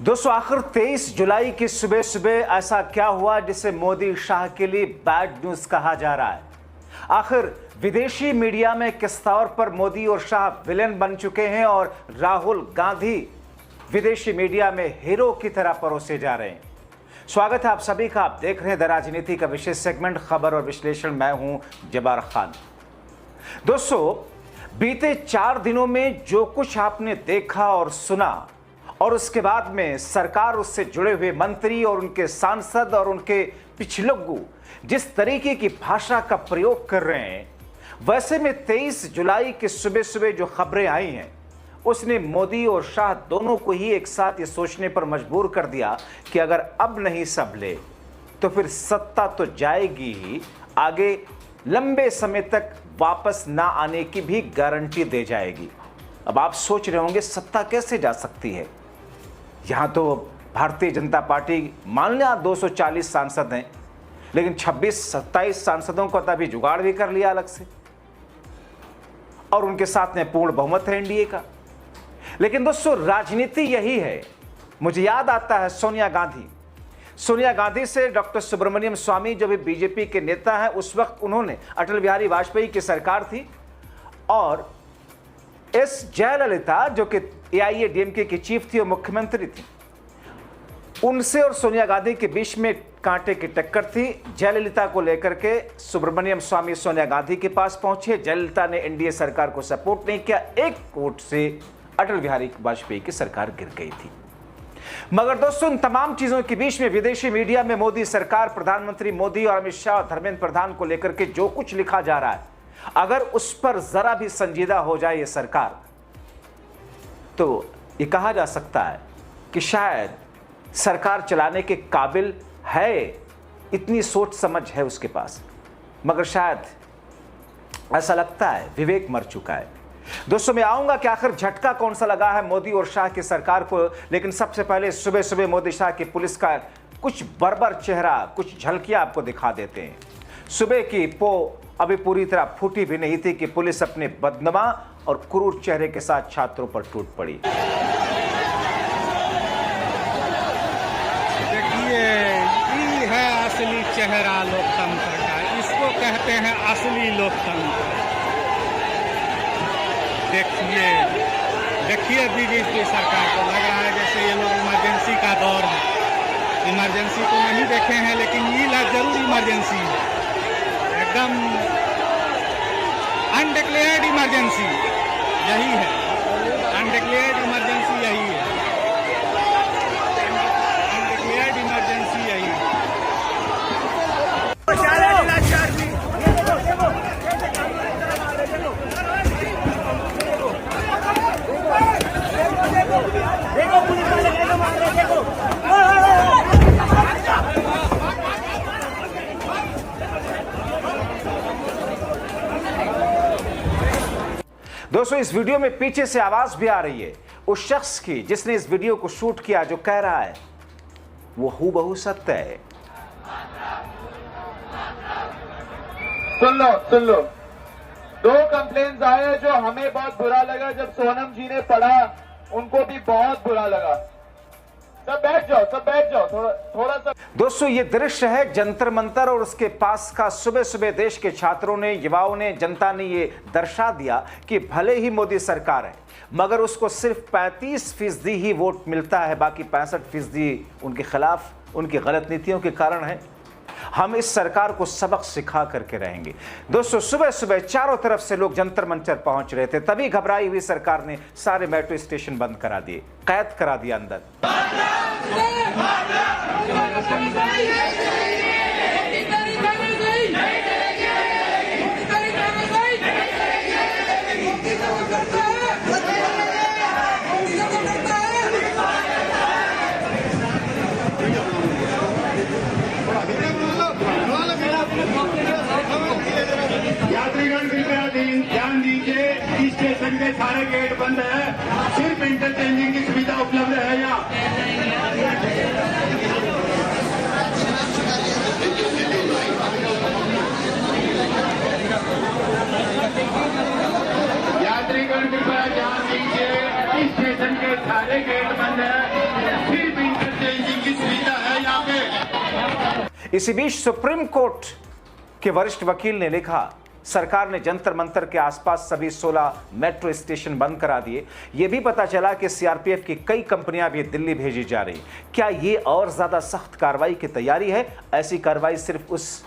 दोस्तों, आखिर 23 जुलाई की सुबह सुबह ऐसा क्या हुआ जिसे मोदी शाह के लिए बैड न्यूज कहा जा रहा है? आखिर विदेशी मीडिया में किस तौर पर मोदी और शाह विलेन बन चुके हैं और राहुल गांधी विदेशी मीडिया में हीरो की तरह परोसे जा रहे हैं। स्वागत है आप सभी का। आप देख रहे हैं द राजनीति का विशेष सेगमेंट खबर और विश्लेषण। मैं हूं जब्बार खान। दोस्तों, बीते 4 दिनों में जो कुछ आपने देखा और सुना और उसके बाद में सरकार, उससे जुड़े हुए मंत्री और उनके सांसद और उनके पिछलग्गू जिस तरीके की भाषा का प्रयोग कर रहे हैं, वैसे में 23 जुलाई की सुबह सुबह जो खबरें आई हैं उसने मोदी और शाह दोनों को ही एक साथ ये सोचने पर मजबूर कर दिया कि अगर अब नहीं संभले तो फिर सत्ता तो जाएगी ही, आगे लंबे समय तक वापस ना आने की भी गारंटी दे जाएगी। अब आप सोच रहे होंगे सत्ता कैसे जा सकती है? यहां तो भारतीय जनता पार्टी मान लिया 240 सांसद हैं, लेकिन 26-27 सांसदों को तभी जुगाड़ भी कर लिया अलग से, और उनके साथ में पूर्ण बहुमत है एनडीए का। लेकिन दोस्तों, राजनीति यही है। मुझे याद आता है सोनिया गांधी से डॉक्टर सुब्रमण्यम स्वामी जो भी बीजेपी के नेता हैं, उस वक्त उन्होंने, अटल बिहारी वाजपेयी की सरकार थी और एस जयललिता जो कि एआईएडीएमके की चीफ थी और मुख्यमंत्री थी, उनसे और सोनिया गांधी के बीच में कांटे की टक्कर थी। जयललिता को लेकर के सुब्रमण्यम स्वामी सोनिया गांधी के पास पहुंचे। जयललिता ने एनडीए सरकार को सपोर्ट नहीं किया। एक वोट से अटल बिहारी वाजपेयी की सरकार गिर गई थी। मगर दोस्तों, इन तमाम चीजों के बीच में विदेशी मीडिया में मोदी सरकार, प्रधानमंत्री मोदी और अमित शाह और धर्मेंद्र प्रधान को लेकर के जो कुछ लिखा जा रहा है, अगर उस पर जरा भी संजीदा हो जाए ये सरकार, तो ये कहा जा सकता है कि शायद सरकार चलाने के काबिल है, इतनी सोच समझ है उसके पास। मगर शायद ऐसा लगता है विवेक मर चुका है। दोस्तों, मैं आऊंगा कि आखिर झटका कौन सा लगा है मोदी और शाह की सरकार को, लेकिन सबसे पहले सुबह सुबह मोदी शाह की पुलिस का कुछ बर्बर चेहरा, कुछ झलकियां आपको दिखा देते हैं। सुबह की अभी पूरी तरह फूटी भी नहीं थी कि पुलिस अपने बदनमा और क्रूर चेहरे के साथ छात्रों पर टूट पड़ी। देखिए, ये है असली चेहरा लोकतंत्र का, इसको कहते हैं असली लोकतंत्र। देखिए बीजेपी सरकार को लग रहा है जैसे ये लोग इमरजेंसी का दौर है। इमरजेंसी को नहीं देखे हैं, लेकिन ये जरूर इमरजेंसी है, एकदम अनडिक्लेयर्ड इमरजेंसी यही है। अनडिक्लेयर्ड इमरजेंसी यही है। अनडिक्लेयर्ड इमरजेंसी यही है। दोस्तों, इस वीडियो में पीछे से आवाज भी आ रही है उस शख्स की जिसने इस वीडियो को शूट किया, जो कह रहा है वो हूबहू सत्य है। सुन लो 2 कंप्लेंट्स आए जो हमें बहुत बुरा लगा। जब सोनम जी ने पढ़ा उनको भी बहुत बुरा लगा। सब बैठ जाओ थोड़ा सा। दोस्तों, ये दृश्य है जंतर मंतर और उसके पास का। सुबह सुबह देश के छात्रों ने, युवाओं ने, जनता ने ये दर्शा दिया कि भले ही मोदी सरकार है, मगर उसको सिर्फ 35% ही वोट मिलता है, बाकी 65% उनके खिलाफ, उनकी गलत नीतियों के कारण है। हम इस सरकार को सबक सिखा करके रहेंगे। दोस्तों, सुबह सुबह चारों तरफ से लोग जंतर मंतर पहुंच रहे थे, तभी घबराई हुई सरकार ने सारे मेट्रो स्टेशन बंद करा दिए, कैद करा दिया अंदर। यात्रीगण कृपया ध्यान दीजिए, इस स्टेशन के सारे गेट बंद है, सिर्फ इंटरचेंजिंग की सुविधा उपलब्ध है यहाँ। यात्रीगण कृपया ध्यान दीजिए, इस स्टेशन के सारे गेट बंद है, सिर्फ इसी बीच सुप्रीम कोर्ट के वरिष्ठ वकील ने लिखा, सरकार ने जंतर मंतर के आसपास सभी 16 मेट्रो स्टेशन बंद करा दिए। यह भी पता चला कि सीआरपीएफ की कई कंपनियां भी दिल्ली भेजी जा रही। क्या यह और ज्यादा सख्त कार्रवाई की तैयारी है? ऐसी कार्रवाई सिर्फ उस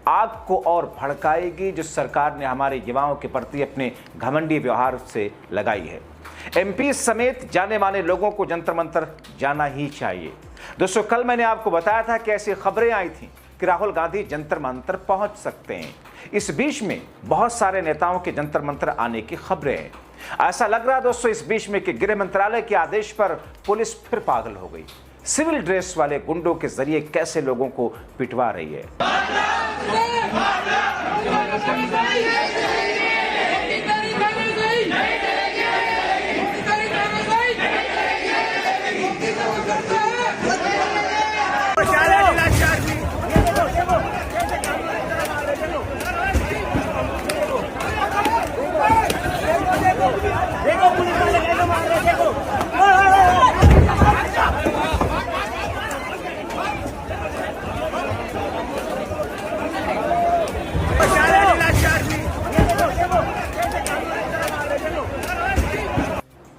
आग को और भड़काएगी जो सरकार ने हमारे युवाओं के प्रति अपने घमंडी व्यवहार से लगाई है। एमपी समेत जाने माने लोगों को जंतर मंतर जाना ही चाहिए। दोस्तों, कल मैंने आपको बताया था कि ऐसी खबरें आई थी कि राहुल गांधी जंतर मंतर पहुंच सकते हैं। इस बीच में बहुत सारे नेताओं के जंतर मंतर आने की खबरें हैं। ऐसा लग रहा है दोस्तों इस बीच में कि गृह मंत्रालय के आदेश पर पुलिस फिर पागल हो गई। सिविल ड्रेस वाले गुंडों के जरिए कैसे लोगों को पिटवा रही है।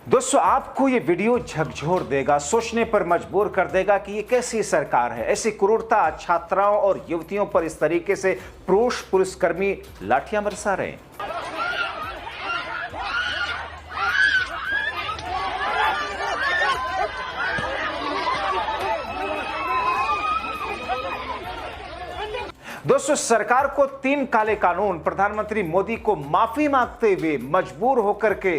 दोस्तों, आपको ये वीडियो झकझोर देगा, सोचने पर मजबूर कर देगा कि ये कैसी सरकार है। ऐसी क्रूरता छात्राओं और युवतियों पर इस तरीके से पुलिसकर्मी लाठियां बरसा रहे हैं। दोस्तों, सरकार को 3 काले कानून प्रधानमंत्री मोदी को माफी मांगते हुए मजबूर होकर के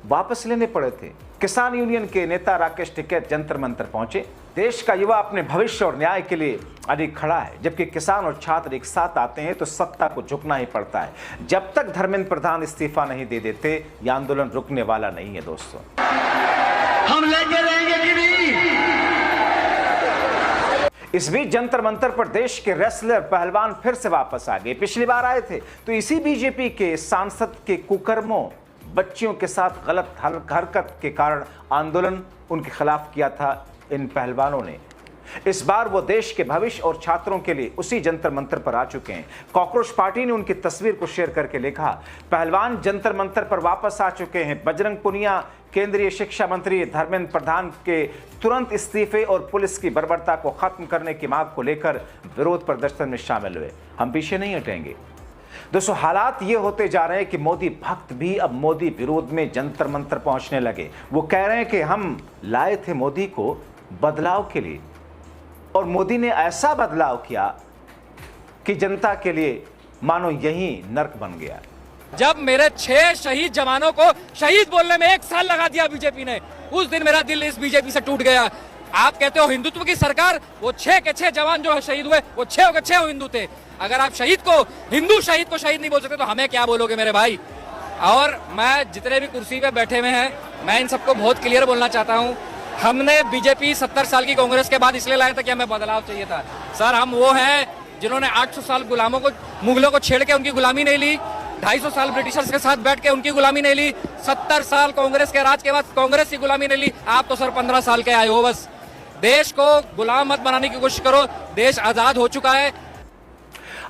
वापस लेने पड़े थे। किसान यूनियन के नेता राकेश टिकैत जंतर मंतर पहुंचे। देश का युवा अपने भविष्य और न्याय के लिए अडिग खड़ा है। जबकि किसान और छात्र एक साथ आते हैं तो सत्ता को झुकना ही पड़ता है। जब तक धर्मेंद्र प्रधान इस्तीफा नहीं दे देते, यह आंदोलन रुकने वाला नहीं है। दोस्तों, हम लेके रहेंगे कि नहीं? इस बीच जंतर मंतर पर देश के रेसलर पहलवान फिर से वापस आ गए। पिछली बार आए थे तो इसी बीजेपी के सांसद के कुकर्मों, बच्चियों के साथ गलत हरकत के कारण आंदोलन उनके खिलाफ किया था इन पहलवानों ने। इस बार वो देश के भविष्य और छात्रों के लिए उसी जंतर मंतर पर आ चुके हैं। कॉकरोच पार्टी ने उनकी तस्वीर को शेयर करके लिखा, पहलवान जंतर मंतर पर वापस आ चुके हैं। बजरंग पुनिया केंद्रीय शिक्षा मंत्री धर्मेंद्र प्रधान के तुरंत इस्तीफे और पुलिस की बर्बरता को खत्म करने की मांग को लेकर विरोध प्रदर्शन में शामिल हुए। हम पीछे नहीं हटेंगे। दोस्तों, हालात ये होते जा रहे हैं कि मोदी भक्त भी अब मोदी विरोध में जंतर मंतर पहुंचने लगे। वो कह रहे हैं कि हम लाए थे मोदी को बदलाव के लिए और मोदी ने ऐसा बदलाव किया कि जनता के लिए मानो यही नर्क बन गया। जब मेरे 6 शहीद जवानों को शहीद बोलने में 1 साल लगा दिया बीजेपी ने, उस दिन मेरा दिल इस बीजेपी से टूट गया। आप कहते हो हिंदुत्व की सरकार, वो 6 के 6 जवान जो शहीद हुए वो 6 के 6 हिंदू थे। अगर आप हिंदू शहीद को शहीद नहीं बोल सकते तो हमें क्या बोलोगे मेरे भाई। और मैं जितने भी कुर्सी पे बैठे हुए हैं, मैं इन सबको बहुत क्लियर बोलना चाहता हूँ। हमने बीजेपी 70 साल की कांग्रेस के बाद इसलिए लाया था कि हमें बदलाव चाहिए था। सर, हम वो हैं जिन्होंने 800 साल गुलामों को, मुगलों को छेड़ के उनकी गुलामी नहीं ली, 250 साल ब्रिटिशर्स के साथ बैठ के उनकी गुलामी नहीं ली, 70 साल कांग्रेस के राज के बाद कांग्रेस की गुलामी नहीं ली। आप तो सर 15 साल के आए हो। बस देश को गुलाम मत बनाने की कोशिश करो, देश आजाद हो चुका है।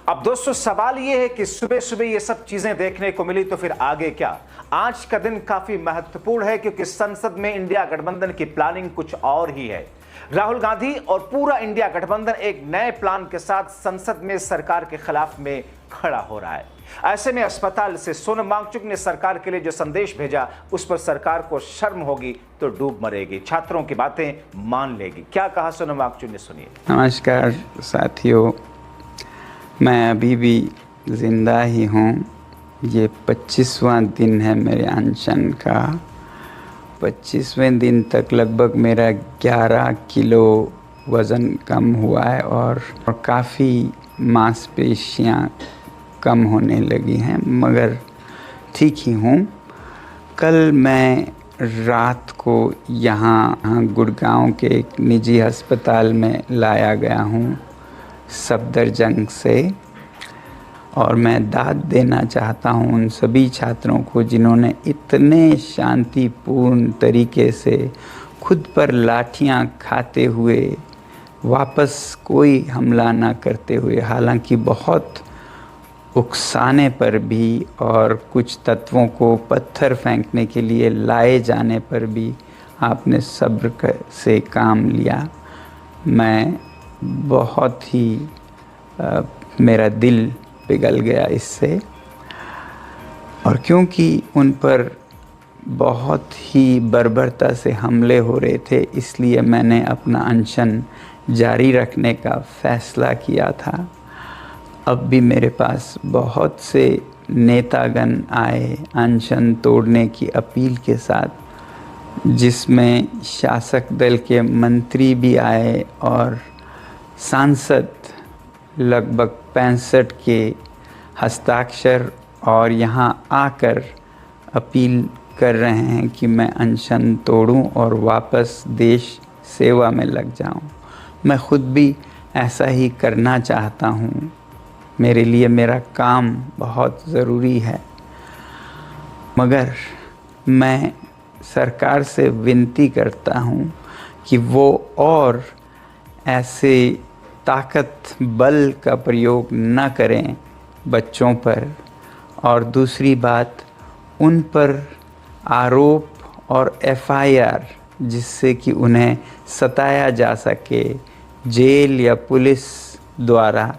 अब दोस्तों, सवाल यह है कि सुबह सुबह ये सब चीजें देखने को मिली तो फिर आगे क्या? आज का दिन काफी महत्वपूर्ण है क्योंकि संसद में इंडिया गठबंधन की प्लानिंग कुछ और ही है। राहुल गांधी और पूरा इंडिया गठबंधन एक नए प्लान के साथ संसद में सरकार के खिलाफ में खड़ा हो रहा है। ऐसे में अस्पताल से सोनम वांगचुक ने सरकार के लिए जो संदेश भेजा, उस पर सरकार को शर्म होगी तो डूब मरेगी, छात्रों की बातें मान लेगी। क्या कहा सोनम वांगचुक ने, सुनिए। नमस्कार साथियों, मैं अभी भी ज़िंदा ही हूँ। ये 25वां दिन है मेरे अनशन का। 25वें दिन तक लगभग मेरा 11 किलो वज़न कम हुआ है और काफ़ी मांसपेशियाँ कम होने लगी हैं, मगर ठीक ही हूँ। कल मैं रात को यहाँ गुड़गांव के एक निजी अस्पताल में लाया गया हूँ सफदरजंग से, और मैं दाद देना चाहता हूँ उन सभी छात्रों को जिन्होंने इतने शांतिपूर्ण तरीके से खुद पर लाठियाँ खाते हुए वापस कोई हमला ना करते हुए, हालांकि बहुत उकसाने पर भी और कुछ तत्वों को पत्थर फेंकने के लिए लाए जाने पर भी आपने सब्र से काम लिया। मैं बहुत ही मेरा दिल पिघल गया इससे, और क्योंकि उन पर बहुत ही बर्बरता से हमले हो रहे थे, इसलिए मैंने अपना अनशन जारी रखने का फ़ैसला किया था। अब भी मेरे पास बहुत से नेतागण आए अनशन तोड़ने की अपील के साथ, जिसमें शासक दल के मंत्री भी आए और सांसद लगभग 65 के हस्ताक्षर और यहाँ आकर अपील कर रहे हैं कि मैं अनशन तोड़ूं और वापस देश सेवा में लग जाऊं। मैं खुद भी ऐसा ही करना चाहता हूं। मेरे लिए मेरा काम बहुत ज़रूरी है, मगर मैं सरकार से विनती करता हूं कि वो और ऐसे ताकत बल का प्रयोग न करें बच्चों पर, और दूसरी बात, उन पर आरोप और एफआईआर जिससे कि उन्हें सताया जा सके जेल या पुलिस द्वारा,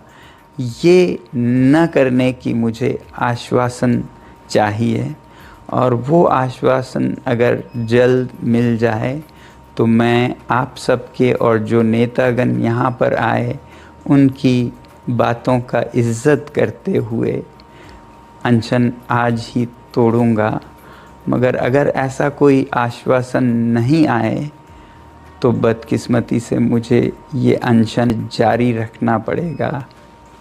ये न करने की मुझे आश्वासन चाहिए। और वो आश्वासन अगर जल्द मिल जाए तो मैं आप सबके और जो नेतागण यहाँ पर आए उनकी बातों का इज़्ज़त करते हुए अनशन आज ही तोड़ूंगा। मगर अगर ऐसा कोई आश्वासन नहीं आए तो बदकिस्मती से मुझे ये अनशन जारी रखना पड़ेगा।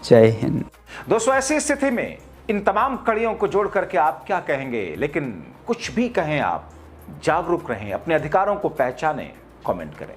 जय हिंद। दोस्तों, ऐसी स्थिति में इन तमाम कड़ियों को जोड़ करके आप क्या कहेंगे? लेकिन कुछ भी कहें, आप जागरूक रहें, अपने अधिकारों को पहचानें, कमेंट करें।